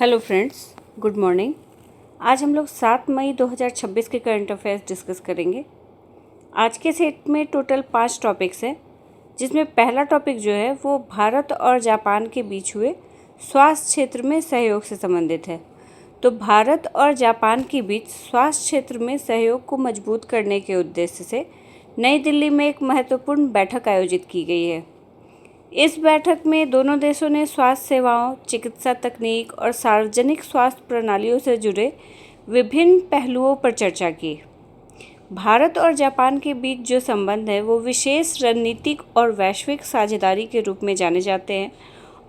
Hello friends, good morning. आज हम लोग 7 मई 2026 के करंट अफेयर्स डिस्कस करेंगे। आज के सेट में टोटल 5 टॉपिक्स हैं, जिसमें पहला टॉपिक जो है वो भारत और जापान के बीच हुए स्वास्थ्य क्षेत्र में सहयोग से संबंधित है। तो भारत और जापान के बीच स्वास्थ्य क्षेत्र में सहयोग को मजबूत करने के उद्देश्य से नई दिल्ली में एक महत्वपूर्ण बैठक आयोजित की गई है। इस बैठक में दोनों देशों ने स्वास्थ्य सेवाओं, चिकित्सा तकनीक और सार्वजनिक स्वास्थ्य प्रणालियों से जुड़े विभिन्न पहलुओं पर चर्चा की। भारत और जापान के बीच जो संबंध है वो विशेष रणनीतिक और वैश्विक साझेदारी के रूप में जाने जाते हैं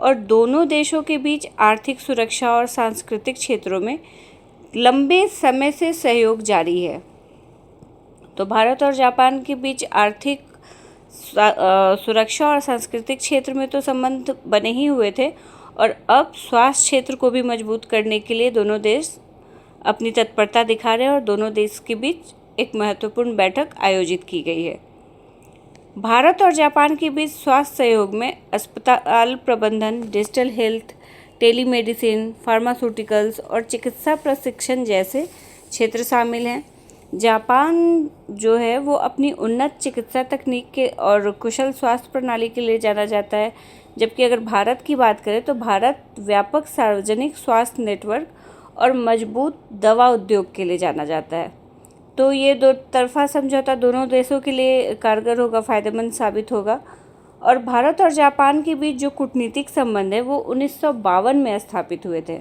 और दोनों देशों के बीच आर्थिक सुरक्षा और सांस्कृतिक क्षेत्रों में लंबे समय से सहयोग जारी है। तो भारत और जापान के बीच आर्थिक सुरक्षा और सांस्कृतिक क्षेत्र में तो संबंध बने ही हुए थे और अब स्वास्थ्य क्षेत्र को भी मजबूत करने के लिए दोनों देश अपनी तत्परता दिखा रहे हैं और दोनों देश के बीच एक महत्वपूर्ण बैठक आयोजित की गई है। भारत और जापान के बीच स्वास्थ्य सहयोग में अस्पताल प्रबंधन, डिजिटल हेल्थ, टेलीमेडिसिन, फार्मास्यूटिकल्स और चिकित्सा प्रशिक्षण जैसे क्षेत्र शामिल हैं। जापान जो है वो अपनी उन्नत चिकित्सा तकनीक के और कुशल स्वास्थ्य प्रणाली के लिए जाना जाता है, जबकि अगर भारत की बात करें तो भारत व्यापक सार्वजनिक स्वास्थ्य नेटवर्क और मजबूत दवा उद्योग के लिए जाना जाता है। तो ये दो तरफा समझौता दोनों देशों के लिए कारगर होगा, फ़ायदेमंद साबित होगा। और भारत और जापान के बीच जो कूटनीतिक संबंध है वो 1952 में स्थापित हुए थे,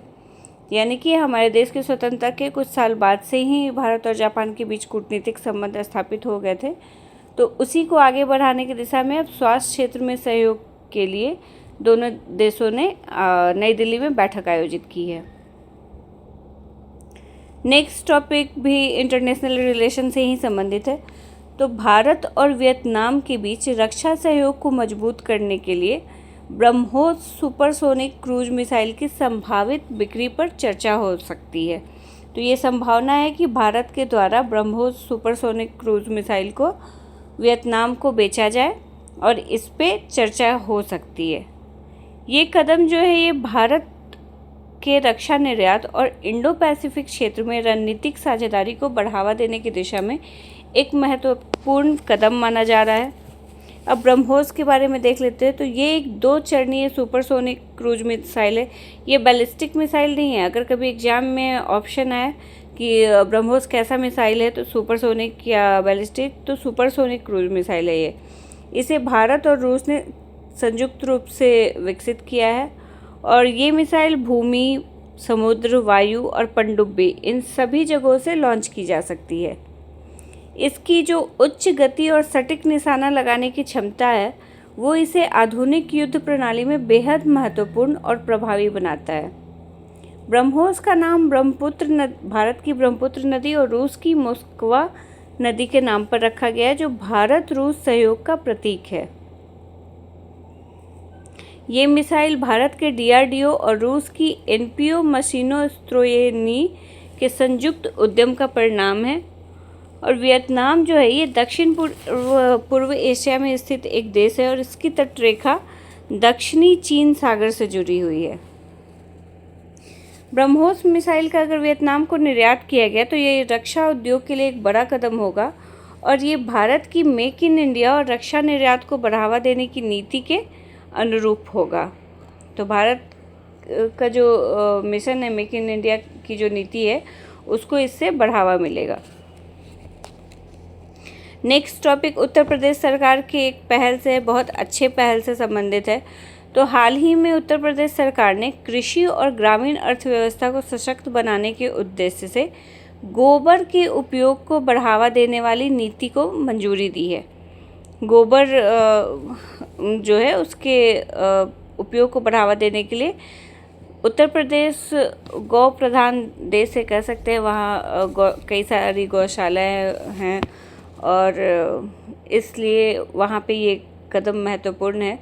यानी कि हमारे देश की स्वतंत्रता के कुछ साल बाद से ही भारत और जापान के बीच कूटनीतिक संबंध स्थापित हो गए थे। तो उसी को आगे बढ़ाने की दिशा में अब स्वास्थ्य क्षेत्र में सहयोग के लिए दोनों देशों ने नई दिल्ली में बैठक आयोजित की है। नेक्स्ट टॉपिक भी इंटरनेशनल रिलेशन से ही संबंधित है। तो भारत और वियतनाम के बीच रक्षा सहयोग को मजबूत करने के लिए ब्रह्मोस सुपरसोनिक क्रूज मिसाइल की संभावित बिक्री पर चर्चा हो सकती है। तो ये संभावना है कि भारत के द्वारा ब्रह्मोस सुपरसोनिक क्रूज मिसाइल को वियतनाम को बेचा जाए और इस पे चर्चा हो सकती है। ये कदम जो है ये भारत के रक्षा निर्यात और इंडो पैसिफिक क्षेत्र में रणनीतिक साझेदारी को बढ़ावा देने की दिशा में एक महत्वपूर्ण कदम माना जा रहा है। अब ब्रह्मोस के बारे में देख लेते हैं। तो ये एक 2 चरणीय सुपरसोनिक क्रूज मिसाइल है। ये बैलिस्टिक मिसाइल नहीं है। अगर कभी एग्जाम में ऑप्शन आए कि ब्रह्मोस कैसा मिसाइल है तो सुपरसोनिक या बैलिस्टिक, तो सुपरसोनिक क्रूज मिसाइल है ये। इसे भारत और रूस ने संयुक्त रूप से विकसित किया है और ये मिसाइल भूमि, समुद्र, वायु और पनडुब्बी इन सभी जगहों से लॉन्च की जा सकती है। इसकी जो उच्च गति और सटीक निशाना लगाने की क्षमता है वो इसे आधुनिक युद्ध प्रणाली में बेहद महत्वपूर्ण और प्रभावी बनाता है। ब्रह्मोस का नाम भारत की ब्रह्मपुत्र नदी और रूस की मोस्कवा नदी के नाम पर रखा गया है, जो भारत रूस सहयोग का प्रतीक है। ये मिसाइल भारत के DRDO और रूस की NPO मशीनोस्त्रोयेनी के संयुक्त उद्यम का परिणाम है। और वियतनाम जो है ये दक्षिण पूर्व एशिया में स्थित एक देश है और इसकी तटरेखा दक्षिणी चीन सागर से जुड़ी हुई है। ब्रह्मोस मिसाइल का अगर वियतनाम को निर्यात किया गया तो ये रक्षा उद्योग के लिए एक बड़ा कदम होगा और ये भारत की मेक इन इंडिया और रक्षा निर्यात को बढ़ावा देने की नीति के अनुरूप होगा। तो भारत का जो मिशन है, मेक इन इंडिया की जो नीति है, उसको इससे बढ़ावा मिलेगा। नेक्स्ट टॉपिक उत्तर प्रदेश सरकार की एक पहल से, बहुत अच्छे पहल से संबंधित है। तो हाल ही में उत्तर प्रदेश सरकार ने कृषि और ग्रामीण अर्थव्यवस्था को सशक्त बनाने के उद्देश्य से गोबर के उपयोग को बढ़ावा देने वाली नीति को मंजूरी दी है। गोबर जो है उसके उपयोग को बढ़ावा देने के लिए उत्तर प्रदेश गौ प्रधान देश है, कह सकते हैं। वहाँ कई सारी गौशालाएँ हैं और इसलिए वहाँ पे ये कदम महत्वपूर्ण है।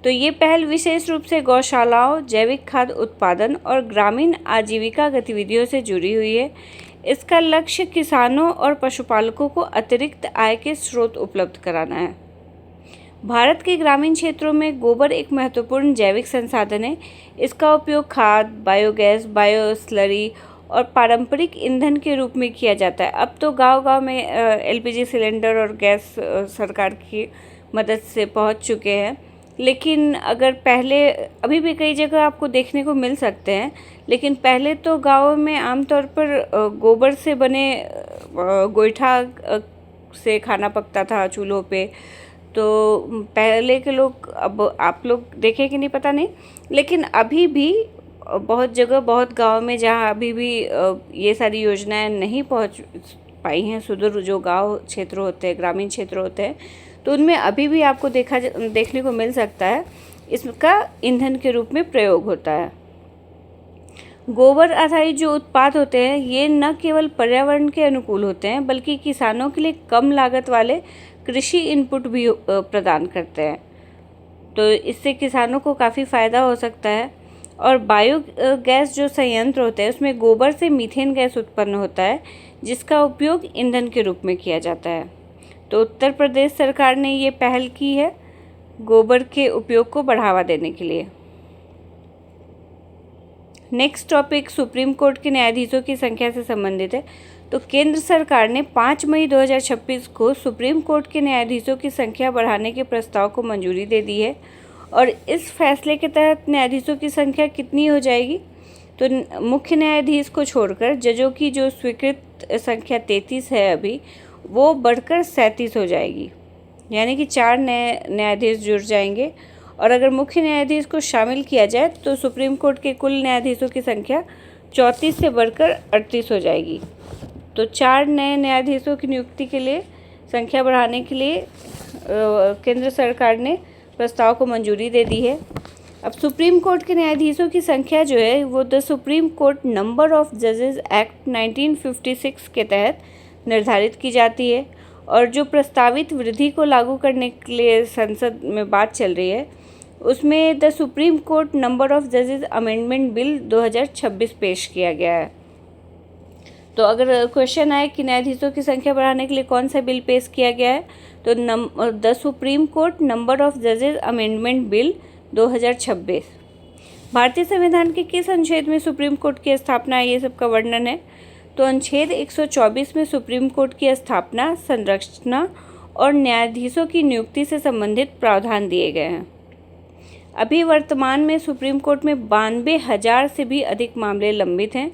तो ये पहल विशेष रूप से गौशालाओं, जैविक खाद्य उत्पादन और ग्रामीण आजीविका गतिविधियों से जुड़ी हुई है। इसका लक्ष्य किसानों और पशुपालकों को अतिरिक्त आय के स्रोत उपलब्ध कराना है। भारत के ग्रामीण क्षेत्रों में गोबर एक महत्वपूर्ण जैविक संसाधन है। इसका उपयोग खाद, बायोगैस, बायो स्लरी और पारंपरिक ईंधन के रूप में किया जाता है। अब तो गांव-गांव में एलपीजी सिलेंडर और गैस सरकार की मदद से पहुंच चुके हैं। लेकिन अगर पहले, अभी भी कई जगह आपको देखने को मिल सकते हैं, लेकिन पहले तो गाँव में आमतौर पर गोबर से बने गोईठा से खाना पकता था चूल्हों पे। तो पहले के लोग, अब आप लोग देखे कि नहीं पता नहीं, लेकिन अभी भी बहुत जगह, बहुत गांव में जहां अभी भी ये सारी योजनाएं नहीं पहुंच पाई हैं, सुदूर जो गांव क्षेत्र होते हैं, ग्रामीण क्षेत्र होते हैं, तो उनमें अभी भी आपको देखने को मिल सकता है इसका ईंधन के रूप में प्रयोग होता है। गोबर आधारित जो उत्पाद होते हैं ये न केवल पर्यावरण के अनुकूल होते हैं, बल्कि किसानों के लिए कम लागत वाले कृषि इनपुट भी प्रदान करते हैं। तो इससे किसानों को काफ़ी फ़ायदा हो सकता है। और बायोगैस जो संयंत्र होते हैं उसमें गोबर से मीथेन गैस उत्पन्न होता है, जिसका उपयोग ईंधन के रूप में किया जाता है। तो उत्तर प्रदेश सरकार ने ये पहल की है गोबर के उपयोग को बढ़ावा देने के लिए। नेक्स्ट टॉपिक सुप्रीम कोर्ट के न्यायाधीशों की संख्या से संबंधित है। तो केंद्र सरकार ने 5 मई 2026 को सुप्रीम कोर्ट के न्यायाधीशों की संख्या बढ़ाने के प्रस्ताव को मंजूरी दे दी है। और इस फैसले के तहत न्यायाधीशों की संख्या कितनी हो जाएगी? तो मुख्य न्यायाधीश को छोड़कर जजों की जो स्वीकृत संख्या 33 है अभी, वो बढ़कर 37 हो जाएगी, यानी कि 4 नए न्यायाधीश जुड़ जाएंगे। और अगर मुख्य न्यायाधीश को शामिल किया जाए तो सुप्रीम कोर्ट के कुल न्यायाधीशों की संख्या 34 से बढ़कर 38 हो जाएगी। तो 4 नए न्यायाधीशों की नियुक्ति के लिए, संख्या बढ़ाने के लिए केंद्र सरकार ने प्रस्ताव को मंजूरी दे दी है। अब सुप्रीम कोर्ट के न्यायाधीशों की संख्या जो है वो the supreme court number of जजेस एक्ट 1956 के तहत निर्धारित की जाती है। और जो प्रस्तावित वृद्धि को लागू करने के लिए संसद में बात चल रही है, उसमें the supreme court number of जजेस अमेंडमेंट बिल 2026 पेश किया गया है। तो अगर क्वेश्चन आए कि न्यायाधीशों की संख्या बढ़ाने के लिए कौन सा बिल पेश किया गया है, तो the supreme court number of जजेस अमेंडमेंट बिल 2026। भारतीय संविधान के किस अनुच्छेद में सुप्रीम कोर्ट की स्थापना है, ये सबका वर्णन है। तो अनुच्छेद 124 में सुप्रीम कोर्ट की स्थापना, संरचना और न्यायाधीशों की नियुक्ति से संबंधित प्रावधान दिए गए हैं। अभी वर्तमान में सुप्रीम कोर्ट में 92,000 से भी अधिक मामले लंबित हैं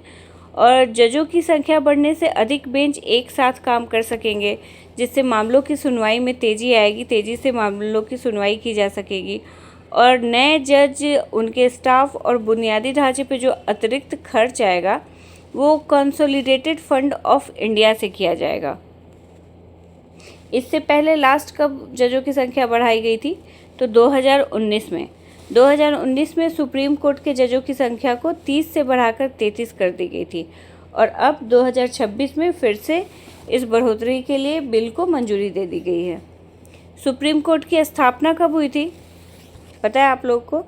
और जजों की संख्या बढ़ने से अधिक बेंच एक साथ काम कर सकेंगे, जिससे मामलों की सुनवाई में तेज़ी आएगी, तेज़ी से मामलों की सुनवाई की जा सकेगी। और नए जज, उनके स्टाफ और बुनियादी ढांचे पे जो अतिरिक्त खर्च आएगा वो कंसोलिडेटेड फंड ऑफ इंडिया से किया जाएगा। इससे पहले लास्ट कब जजों की संख्या बढ़ाई गई थी? तो 2019 में। 2019 में सुप्रीम कोर्ट के जजों की संख्या को 30 से बढ़ाकर 33 कर दी गई थी। और अब 2026 में फिर से इस बढ़ोतरी के लिए बिल को मंजूरी दे दी गई है। सुप्रीम कोर्ट की स्थापना कब हुई थी पता है आप लोग को?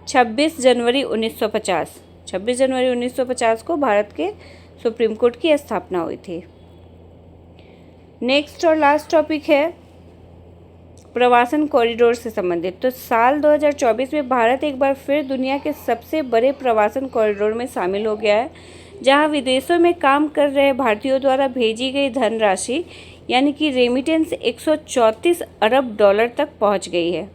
26 जनवरी 1950। 26 जनवरी 1950 को भारत के सुप्रीम कोर्ट की स्थापना हुई थी। नेक्स्ट और लास्ट टॉपिक है प्रवासन कॉरिडोर से संबंधित। तो साल 2024 में भारत एक बार फिर दुनिया के सबसे बड़े प्रवासन कॉरिडोर में शामिल हो गया है, जहां विदेशों में काम कर रहे भारतीयों द्वारा भेजी गई धनराशि यानी कि रेमिटेंस 134 अरब डॉलर तक पहुंच गई है।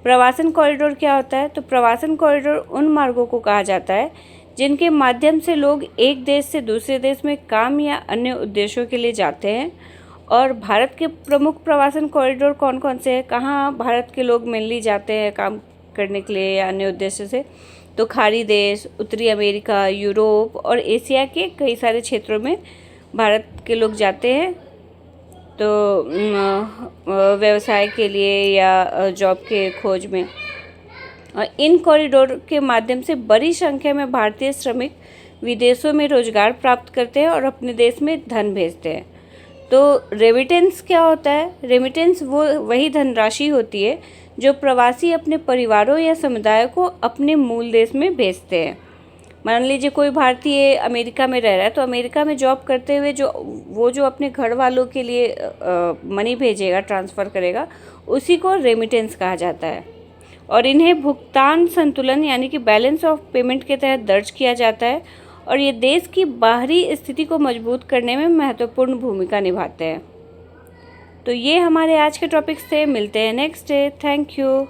प्रवासन कॉरिडोर क्या होता है? तो प्रवासन कॉरिडोर उन मार्गों को कहा जाता है जिनके माध्यम से लोग एक देश से दूसरे देश में काम या अन्य उद्देश्यों के लिए जाते हैं। और भारत के प्रमुख प्रवासन कॉरिडोर कौन कौन से हैं, कहाँ भारत के लोग मेनली जाते हैं काम करने के लिए या अन्य उद्देश्य से? तो खाड़ी देश, उत्तरी अमेरिका, यूरोप और एशिया के कई सारे क्षेत्रों में भारत के लोग जाते हैं, तो व्यवसाय के लिए या जॉब के खोज में। और इन कॉरिडोर के माध्यम से बड़ी संख्या में भारतीय श्रमिक विदेशों में रोजगार प्राप्त करते हैं और अपने देश में धन भेजते हैं। तो रेमिटेंस क्या होता है? रेमिटेंस वो वही धनराशि होती है जो प्रवासी अपने परिवारों या समुदाय को अपने मूल देश में भेजते हैं। मान लीजिए कोई भारतीय अमेरिका में रह रहा है, तो अमेरिका में जॉब करते हुए जो अपने घर वालों के लिए मनी भेजेगा, ट्रांसफ़र करेगा, उसी को रेमिटेंस कहा जाता है। और इन्हें भुगतान संतुलन यानी कि बैलेंस ऑफ पेमेंट के तहत दर्ज किया जाता है, और ये देश की बाहरी स्थिति को मजबूत करने में महत्वपूर्ण भूमिका निभाते हैं। तो ये हमारे आज के टॉपिक्स थे। मिलते हैं नेक्स्ट डे। Thank you.